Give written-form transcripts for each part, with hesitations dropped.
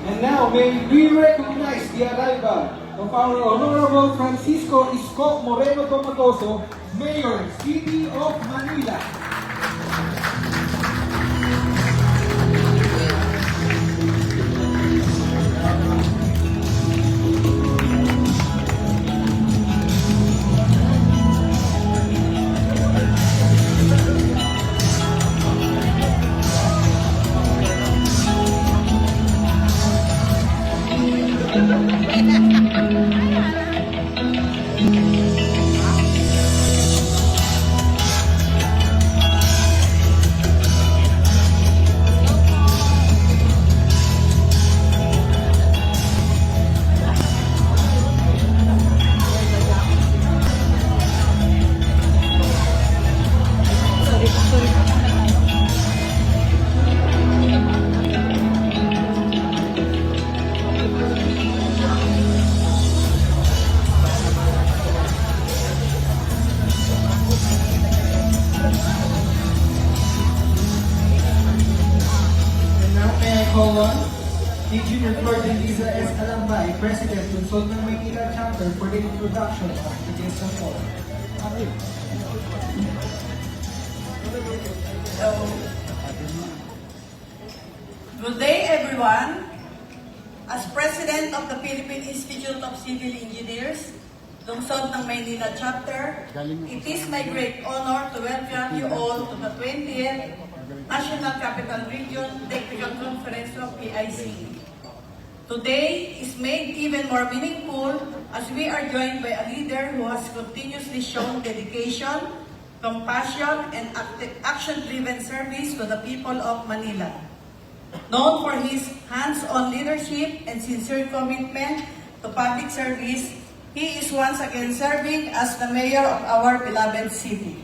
And now, may we recognize the arrival of our Honorable Francisco Isko Moreno Domagoso, Mayor, City of Manila. Call on Engineer Flor de Liza S. Alambay, President ng Sultan Maynila Chapter for the introduction of the guest of honor. Good day, everyone. As President of the Philippine Institute of Civil Engineers, Lungsod ng Maynila Chapter, it is my great honor to welcome you all to the 20th National Capital Region Technical Conference of PIC. Today is made even more meaningful as we are joined by a leader who has continuously shown dedication, compassion, and action-driven service to the people of Manila. Known for his hands-on leadership and sincere commitment to public service, he is once again serving as the mayor of our beloved city.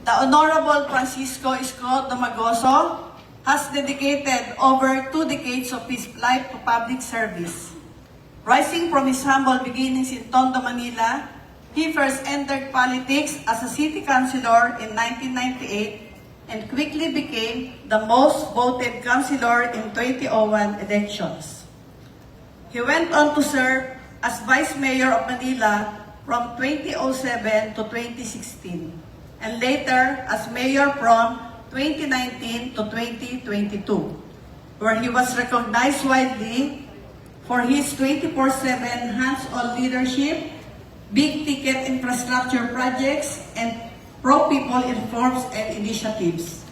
The Honorable Francisco Isko Domagoso has dedicated over 2 decades of his life to public service. Rising from his humble beginnings in Tondo, Manila, he first entered politics as a city councilor in 1998 and quickly became the most voted councilor in 2001 elections. He went on to serve as Vice Mayor of Manila from 2007 to 2016. And later as mayor from 2019 to 2022, where he was recognized widely for his 24/7 hands-on leadership, big-ticket infrastructure projects, and pro-people reforms and initiatives.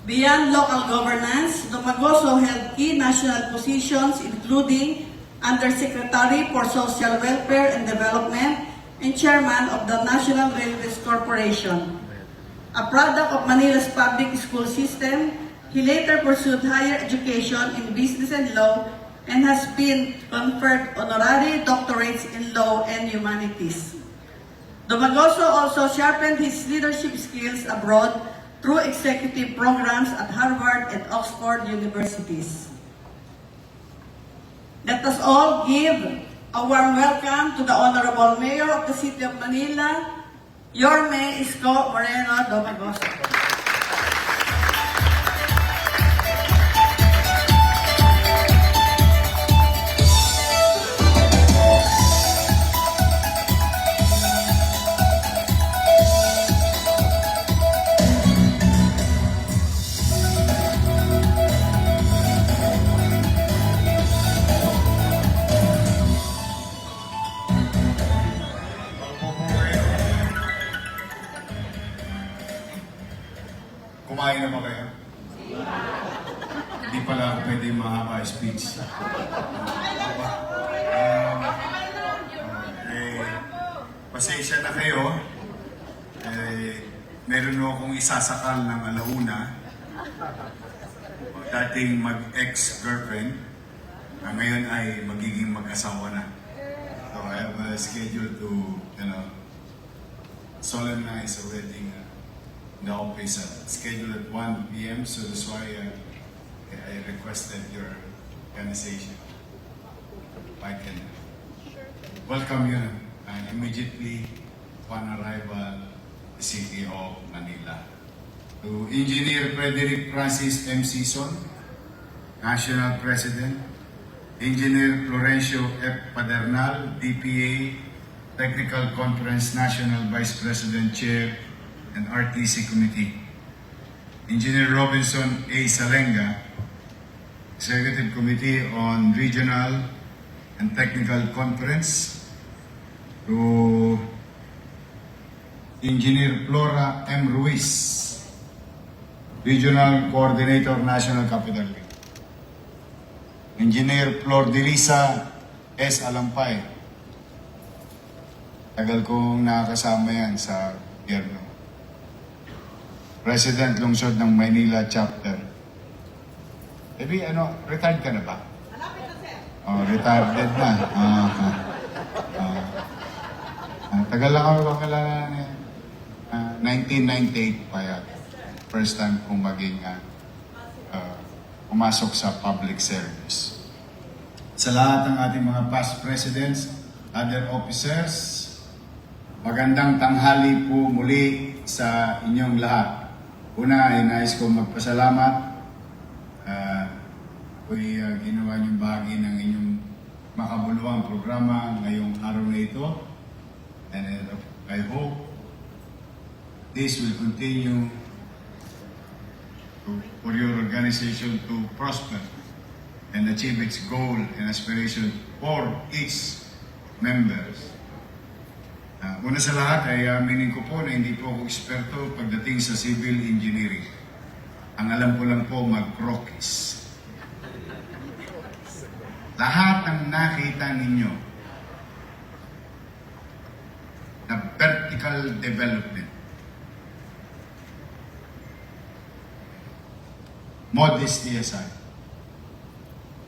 Beyond local governance, Domagoso held key national positions including Undersecretary for Social Welfare and Development and Chairman of the National Railways Corporation. A product of Manila's public school system, he later pursued higher education in business and law and has been conferred honorary doctorates in law and humanities. Domagoso also sharpened his leadership skills abroad through executive programs at Harvard and Oxford universities. Let us all give a warm welcome to the Honorable Mayor of the City of Manila, Yorme Isko Moreno Domagoso. Kumain na ba kayo? Hindi pala pwede mahaba speech. Pasensya na kayo. Meron akong isasakal ng alauna. Dating mag-ex-girlfriend, na ngayon ay magiging mag-asawa na. So I have a schedule to, solemnize a wedding. The office scheduled at 1 p.m. So that's why I requested your organization. If I can welcome you and immediately upon arrival the City of Manila. To Engineer Frederick Francis M. Sison, National President, Engineer Florencio F. Padernal, DPA, Technical Conference National Vice President Chair, and RTC Committee. Engineer Robinson A. Salenga, Executive Committee on Regional and Technical Conference. To Engineer Flora M. Ruiz, Regional Coordinator, National Capital League. Engineer Flor Delisa S. Alampay. Tagal kong nakasama yan sa gobyerno. President Lungsod ng Maynila Chapter. Maybe retired ka na ba? Malapit na, sir. Oh, retired na. Tagal lang ako kakilala niya. 1998 pa yan. First time kong maging pumasok sa public service. Sa lahat ng ating mga past presidents, other officers, magandang tanghali po muli sa inyong lahat. Una ay nais ko magpasalamat. Ako'y ginawa niyong bahagi ng inyong makabuluhang programa ngayong araw na ito. And I hope this will continue for your organization to prosper and achieve its goal and aspiration for its members. Una sa lahat ay aminin ko po na hindi po ako eksperto pagdating sa civil engineering. Ang alam ko lang po mag-crokis. Lahat ng nakita ninyo na vertical development, modesty aside,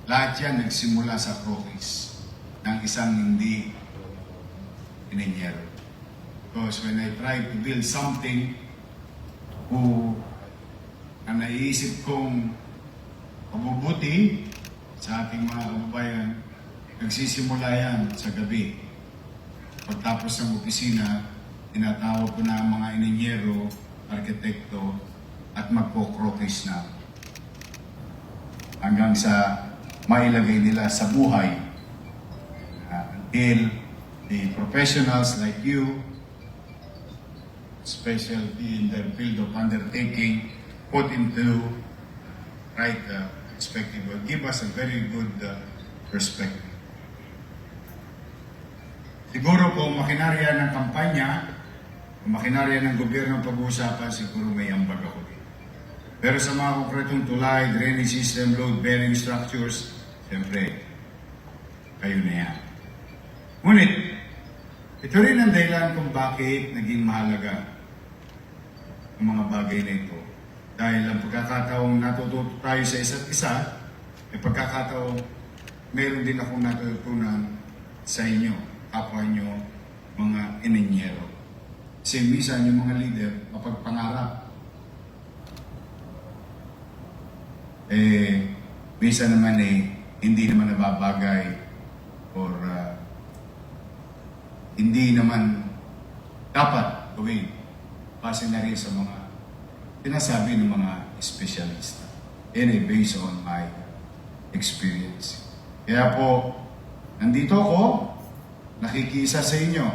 lahat yan nagsimula sa crokis ng isang hindi ininyero. Because when I try to build something ang naiisip kong mabubuti sa ating mga kababayan, nagsisimula yan sa gabi. Pagtapos ng opisina, tinatawag ko na ang mga ininyero, arkitekto, at magpo-crokis na. Hanggang sa mailagay nila sa buhay. Until the professionals like you, specialty in their field of undertaking, put into right perspective will give us a very good perspective. Siguro kung makinarya ng kampanya, kung makinarya ng gobyerno ang pag-uusapan, siguro may ambag ako din. Pero sa mga konkretong tulay, drainage system, load-bearing structures, siyempre, kayo na yan. Ngunit, ito rin ang dahilan kung bakit naging mahalaga ang mga bagay na ito. Dahil ang pagkakataong natututo tayo sa isa't isa, ay pagkakataong meron din akong natutunan sa inyo, kapwa nyo, mga ininyero. Kasi minsan yung mga leader, kapag pangarap, minsan naman hindi naman nababagay or hindi naman dapat gawin base na rin sa mga sinasabi ng mga espesyalista. And based on my experience. Kaya po, nandito ako, nakikisa sa inyo.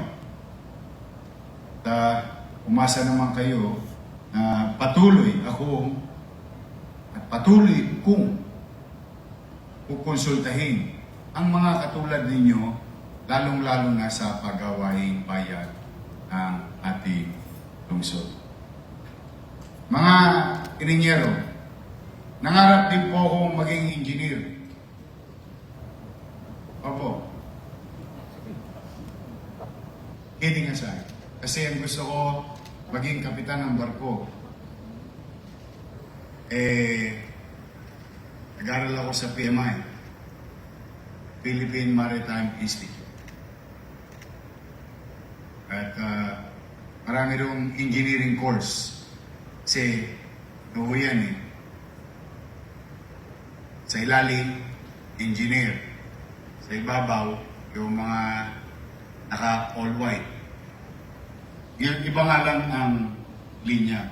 At umasa naman kayo na patuloy akong at patuloy kong kukonsultahin ang mga katulad ninyo, lalong-lalo na sa paggawaing bayan ng ating lungsod. Mga ininyero, nangarap din po akong maging engineer. Opo. Kidding aside. Kasi ang gusto ko, maging kapitan ng barko. Nag-aral ako sa PMI, Philippine Maritime Institute. At marami rin engineering course. Kasi, yan sa ilalim, engineer. Sa ibabaw, yung mga naka all white. Iba nga lang ang linya.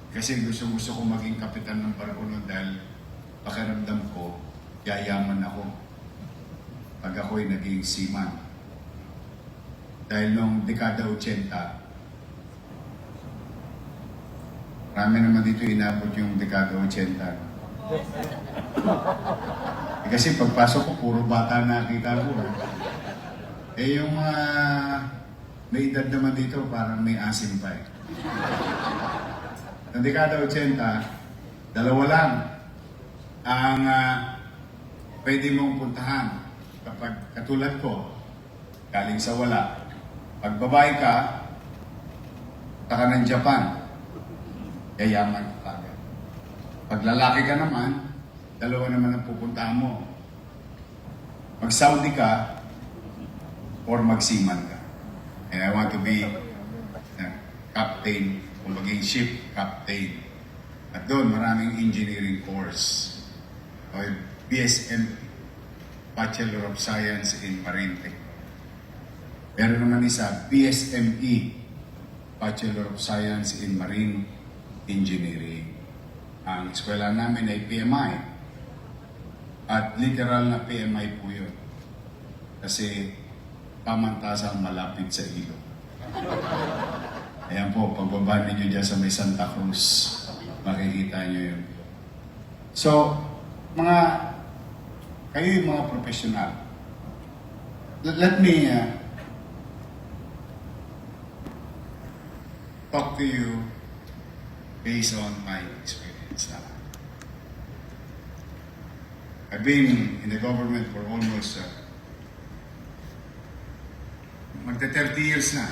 Kasi gusto ko maging kapitan ng barko nun dahil pakiramdam ko, yayaman ako pag ako'y naging seaman. Dahil nung dekada 80, marami naman dito inabot yung dekada 80. Kasi pagpasok ko, puro bata nakita ko. Yung mga may edad naman dito, parang may asim pa eh. Noong dekada 80, dalawa lang ang pwede mong puntahan kapag katulad ko, galing sa wala. Pag babae ka, taka ng Japan, yayaman ka agad. Pag lalaki ka naman, dalawa naman ang pupuntahan mo. Mag-Saudi ka, or mag-seaman ka. And I want to be captain, o maging ship captain. At doon, maraming engineering course. O BSM, Bachelor of Science in Marine Technology. Meron naman isa, BSME, Bachelor of Science in Marine Engineering. Ang eskwela namin ay PMI. At literal na PMI po yun. Kasi pamantasang malapit sa ilog. Ayan po, pagbaba ninyo dyan sa may Santa Cruz, makikita nyo yun. So, kayo yung mga profesional. Let me talk to you based on my experience. I've been in the government for almost magta-30 years na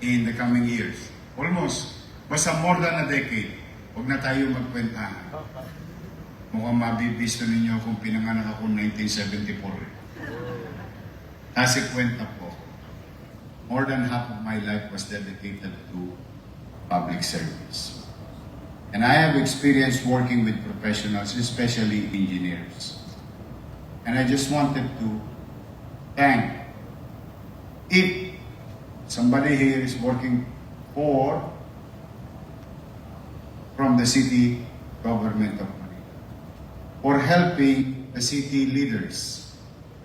in the coming years. Almost. Basta more than a decade. Huwag na tayo magkwentahan. Mukhang mabibisto ninyo kung pinanganak ako 1974. Kasi kwenta po. More than half of my life was dedicated to public service. And I have experience working with professionals, especially engineers. And I just wanted to thank, if somebody here is working from the city government of Manila, or helping the city leaders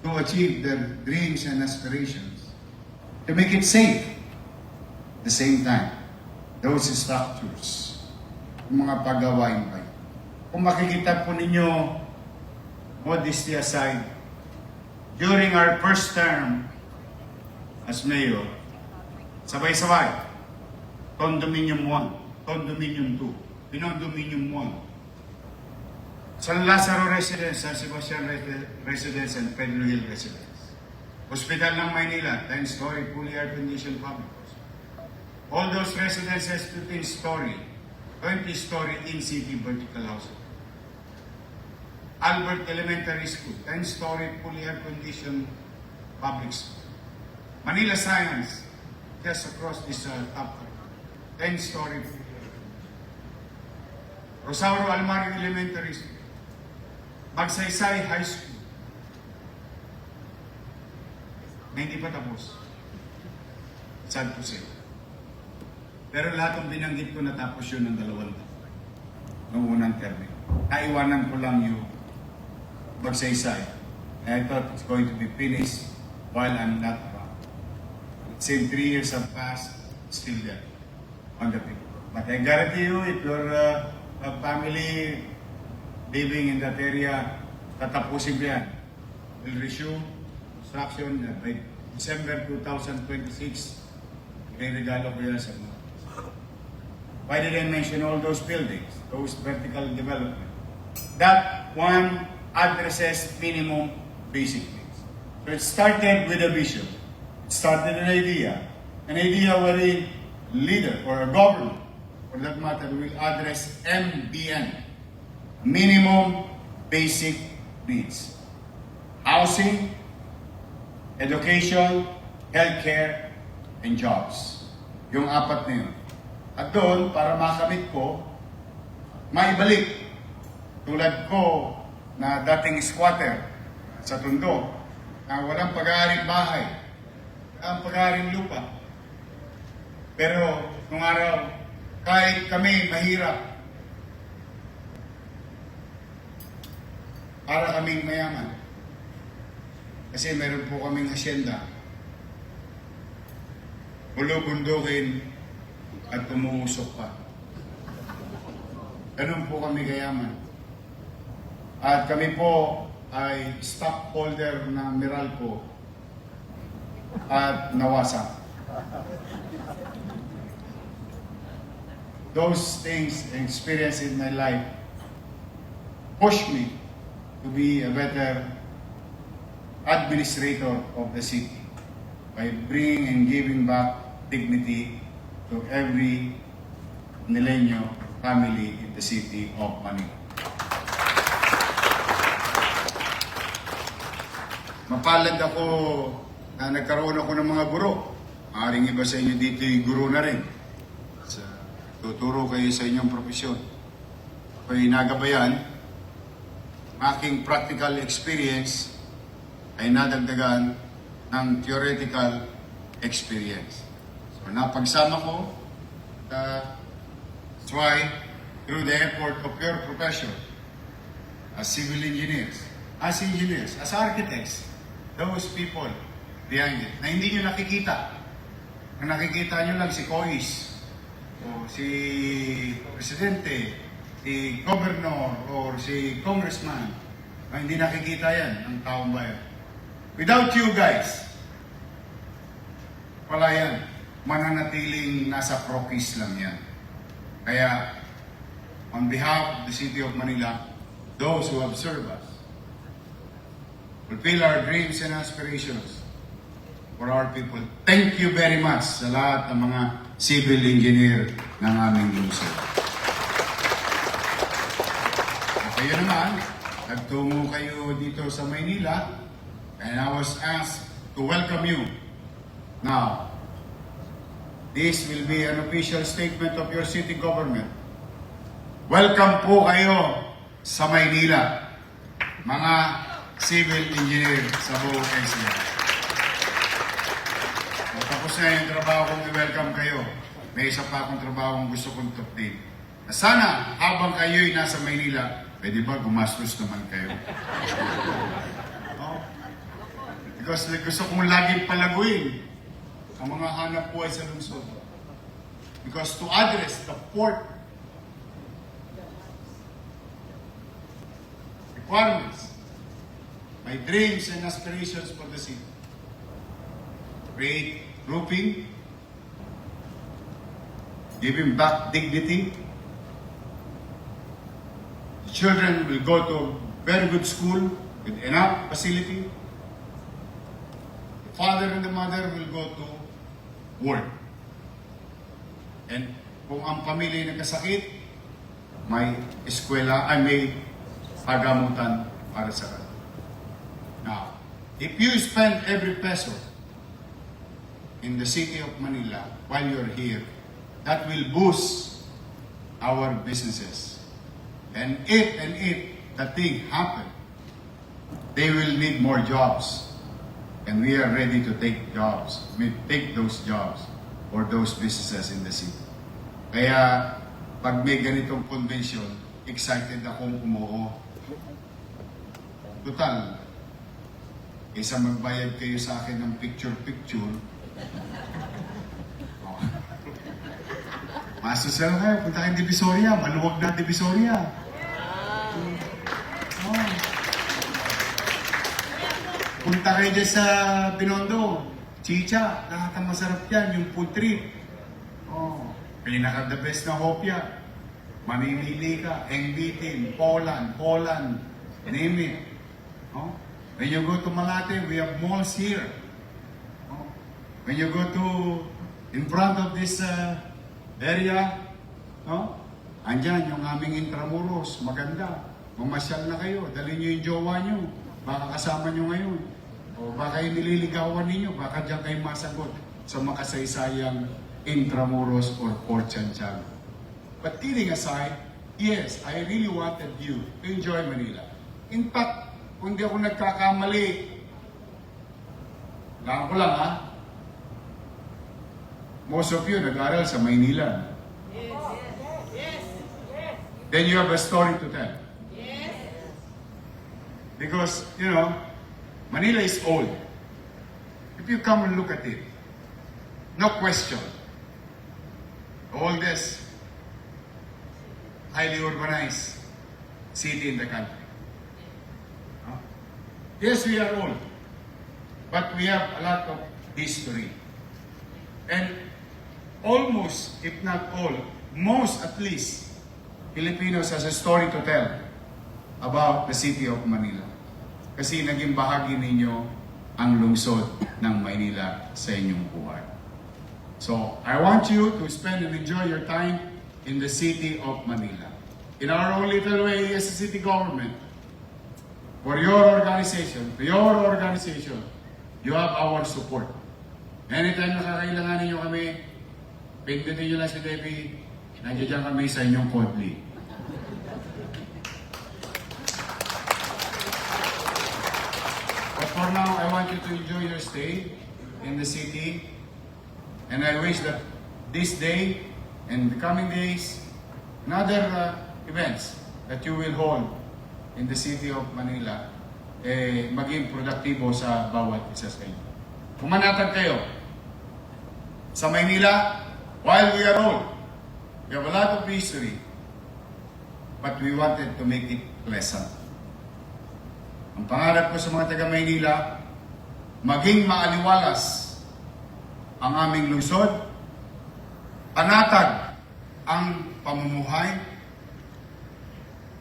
to achieve their dreams and aspirations, to make it safe. At the same time, those structures, yung mga pagawain pa yun. Kung makikita po ninyo, modesty aside, during our first term as mayor, sabay-sabay, Condominium 1, Condominium 2, Pinondominium 1, San Lazaro Residence, San Sebastian Residence, and Pedro Hill Residence. Hospital ng Maynila, 10-story, fully air-conditioned public hospital. All those residences, 15-story, 20-story in-city vertical housing. Albert Elementary School, 10-story, fully air-conditioned public school. Manila Science, just across this top, 10-story. Rosario Almario Elementary School. Magsaysay High School. Na hindi pa tapos. Sad to say. Pero lahat ng binanggit ko natapos yun ng 2 taon. Noong unang term. Naiwanan ko lang yung Magsaysay. And I thought it's going to be finished while I'm not around. Since 3 years have passed, still there on the paper. But I guarantee you, if you're a family living in that area, tatapusin ko yan. We'll resume construction by December 2026. Regalo ko yan sa mga. Why did I mention all those buildings, those vertical development? That one addresses minimum basic needs. So it started with a vision. It started an idea wherein leader or a government, for that matter, will address MBN, minimum basic needs. Housing, education, healthcare, and jobs. Yung 4 na yun. At doon, para makamit ko, maibalik. Tulad ko na dating squatter sa Tondo, na walang pag-aaring bahay, walang pag-aaring lupa. Pero nung araw, kahit kami mahirap, para kaming mayaman. Kasi meron po kaming hasyenda. Bulubundukin at umuusok pa. Ganun po kami kayaman. At kami po ay stockholder ng Meralco at Nawasa. Those things experienced in my life pushed me to be a better administrator of the city by bringing and giving back dignity to every Nileño family in the city of Manila. Mapalad ako na nagkaroon ako ng mga guro. Maaring iba sa inyo dito yung guro na rin. Tuturo kayo sa inyong profesyon. Ako'y nagabayan, aking practical experience ay nadagdagan ng theoretical experience. So napagsama ko, that's why through the effort of your profession, as civil engineers, as architects, those people behind it, na hindi nyo nakikita. Ang nakikita nyo lang si COIS, o si Presidente, si Governor, or si Congressman. Ang hindi nakikita yan ng taong bayan. Without you guys, wala yan. Mananatiling nasa krokis lang yan. Kaya, on behalf of the City of Manila, those who have served us, fulfill our dreams and aspirations for our people. Thank you very much sa lahat ng mga civil engineer ng aming lungsod. At kayo naman, nagtungo kayo dito sa Maynila, and I was asked to welcome you. Now, this will be an official statement of your city government. Welcome po kayo sa Maynila, mga civil engineer sa buong NCR. Tapos na yung trabaho kong i-welcome kayo. May isa pa akong trabaho kong gusto kong update. Sana, habang kayo'y nasa Maynila, pwede ba gumastos naman kayo? Oh. Because gusto kong laging palaguin ang mga hanap buhay sa lungsod. Because to address the fourth requirements, my dreams and aspirations for the city. Create grouping, giving back dignity. The children will go to very good school with enough facility. The father and the mother will go to work. And kung ang pamilya nagkasakit, may eskwela, ay may pagamutan para sa kanila. Now, if you spend every peso in the city of Manila while you're here, that will boost our businesses. And if that thing happen, they will need more jobs. And we are ready to take jobs. We take those jobs or those businesses in the city. Kaya, pag may ganitong convention, excited akong umuo. Total, isa magbayad kayo sa akin ng picture-picture, masasal kayo, punta kayong Divisoria, maluwag na Divisoria. Oh. Punta kayo dyan sa Binondo, chicha, lahat ang masarap yan, yung food trip. Oh. Pinaka the best na hopya. Mamimili ka, Engbitin, Poland, name it. Oh. When you go to Malate, we have malls here. Oh. When you go to, in front of this area, no? Andyan yung aming Intramuros, maganda. Mamasyal na kayo, dali nyo yung jowa nyo, baka kasama nyo ngayon. O baka yung nililigawan ninyo, baka dyan kayo masagot sa makasaysayang Intramuros or Port Santiago. But kidding aside, yes, I really wanted you to enjoy Manila. In fact, kung di ako nagkakamali, lang ko lang ha, most of you nag-aral sa Maynila. Then you have a story to tell. Because, you know, Manila is old. If you come and look at it, no question, the oldest, highly urbanized city in the country. Huh? Yes, we are old, but we have a lot of history. And almost, if not all, most at least, Filipinos has a story to tell about the city of Manila. Kasi naging bahagi ninyo ang lungsod ng Maynila sa inyong buhay. So, I want you to spend and enjoy your time in the city of Manila. In our own little way as a city government, for your organization, you have our support. Anytime nakakailanganin nyo kami, pindutin nyo lang si Debbie, nandiyan kami sa inyong Kodli. But for now, I want you to enjoy your stay in the city. And I wish that this day and the coming days and other events that you will hold in the city of Manila, maging produktibo sa bawat isa sa inyo. Pumanatag kayo sa Maynila while we are old. We have a lot of history, but we wanted to make it pleasant. Ang pangarap ko sa mga taga-Maynila, maging maaliwalas ang aming lungsod, panatag ang pamumuhay,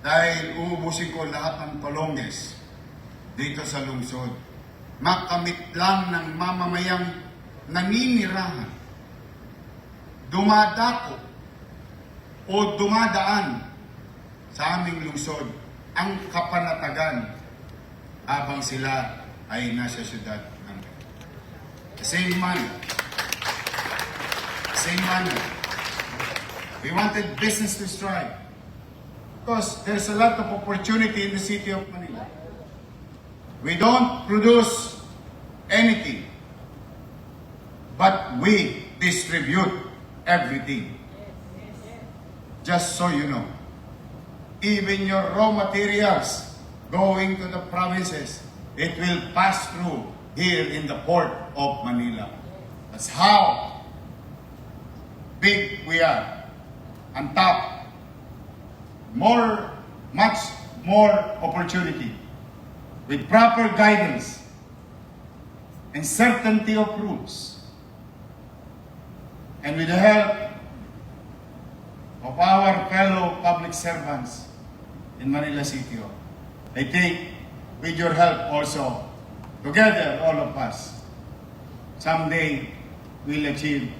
dahil uubusin ko lahat ng Tolonges dito sa lungsod. Makamit lang ng mamamayang naninirahan, dumadako o dumadaan sa aming lungsod ang kapanatagan habang sila ay nasa syudad ng the same manner, we wanted business to strive because there's a lot of opportunity in the city of Manila. We don't produce anything, but we distribute everything. Just so you know, even your raw materials going to the provinces, it will pass through here in the port of Manila. That's how big we are. On top, much more opportunity. With proper guidance and certainty of rules, and with the help of our fellow public servants in Manila City, I think with your help also, together all of us, someday we'll achieve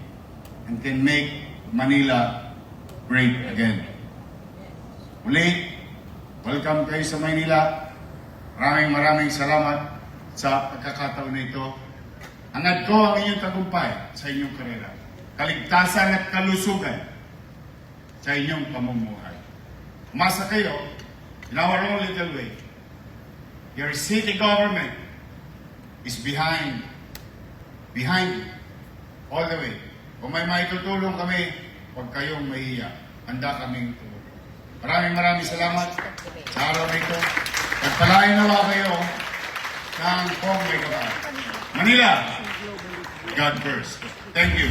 and can make Manila great again. Muli, welcome kayo sa Maynila. Maraming salamat sa pagkakataon na ito. Hangad ko ang inyong tagumpay sa inyong karera. Kaligtasan at kalusugan sa inyong pamumuhay. Umasa kayo in our own little way. Your city government is behind you all the way. Kung may maitutulong kami, huwag kayong mahiya. Handa kaming tulong. Maraming salamat sa araw na ito. Pagpalain nawa kayo ng Pong May Kapal. Manila, God first. Thank you.